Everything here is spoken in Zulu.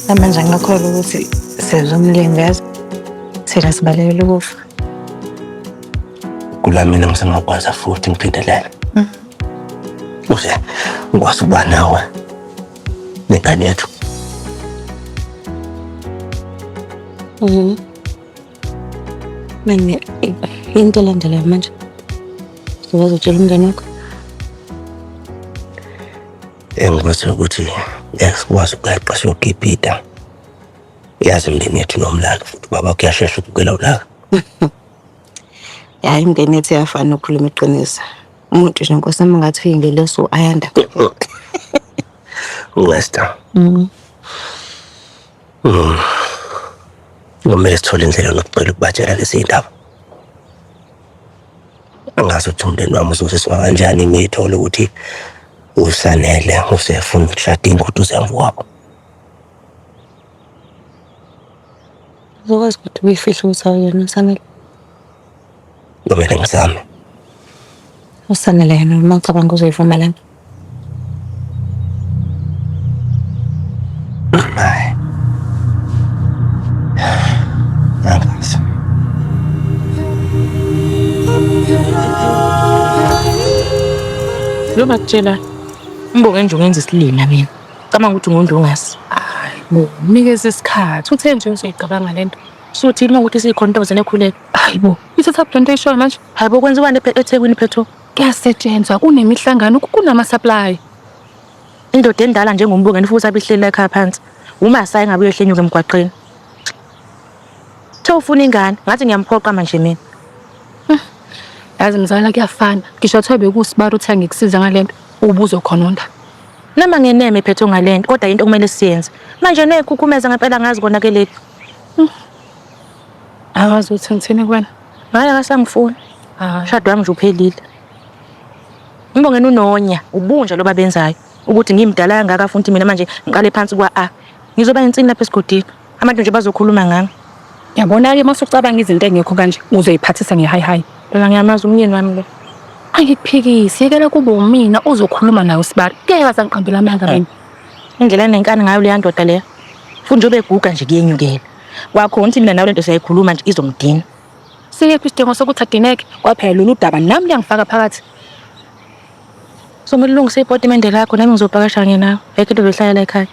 Namanje angikholwa ukuthi sezomlingeza thina sibalekela ukufa. Kula mina ngisengakwazi futhi ngiphindelela. Uze ngikwazi ukuba nawe nengane yethu. Manje into elandelayo manje. Sizokwazi ukutshela umngane wakho. Engikwazi ukuthi sikwazi ukuqeqa siyogibhida. Yazi imindeni yethu nomlando futhi baba kuyashesha ukubukela ulaka. Ya imindeni yethu iyafana ukukhuluma iqiniso. Umuntu nje inkosi yami ngathi uyingeleso ayanda. Wester. Ngomele sithole indlela yokucela ukubatshela lezi ndaba. Angazi ukuthi umndeni wami uzosisiwa kanjani ngiyithola ukuthi usanele usefuna ukushada ingudu zemvukwabo. Uzokwazi ukuthi uyifihle ukuthi awuyena usanele. Ngomele ngizame. Usanele yena noma ngicabanga uzoyivuma lana. Hayi. Angazi. Lo makutshela Mbonge nje ungenza isilima mina. Cabanga ukuthi ungonje ungazi. Hayi, unikeze isikhathi. Uthe nje uzoyicabanga lento. Suthi uma ukuthi sikhontoze nekhuleka. Hayibo, ithatha plantation manje. Hayibo kwenziwani eThekwini phetho? Kuyasetshenzwa kunemihlangano kunama-supply. Indoda endala njengombonge futhi abihleli ekhaya phansi. Uma sayi ngabe uyehlenyuka emgwaqeni. Tho ufuna ingane, ngathi ngiyamphoqa manje mina. Yazi mzala kuyafana. Ngisho kuthiwa bekusibara uthi angikusiza ngalento, ubuzo khona onda. Noma ngeneme phetho ngalento, kodwa into kumele siyenze. Manje nekhukhumeza ngempela ngazi konakele. Akazi uthi ngithini kuwena? Hayi akasangifuni. Shado wami nje uphelile. Mbongeni unonya, ubunja loba benzayo. Ukuthi ngimdala kangaka futhi mina manje ngiqale phansi kwa A. Ngizoba insini lapha esigodini. Abantu nje bazokhuluma ngami. Yabona-ke uma usucabanga izinto engekho kanje uzoyiphathisa nge-hi-hi. Phela ngiyamazi umyeni wami lo. Angikuphikisi, yekela kube umina ozokhuluma nayo Sibari. Ngeke bazangiqambela amanga mina. Indlela enenkani ngayo leya ndoda leya. Futhi nje obeguga nje kuyenyukela. Kwakhona ukuthi mina nawe lento siyayikhuluma nje izomdina. Singekho isidingo sokuthi adineke kwaphela lolu daba nami liyangifaka phakathi. So kumele ulungise ipotimende lakho nami ngizopakasha nawe. Ekho into ezohlala ekhaya.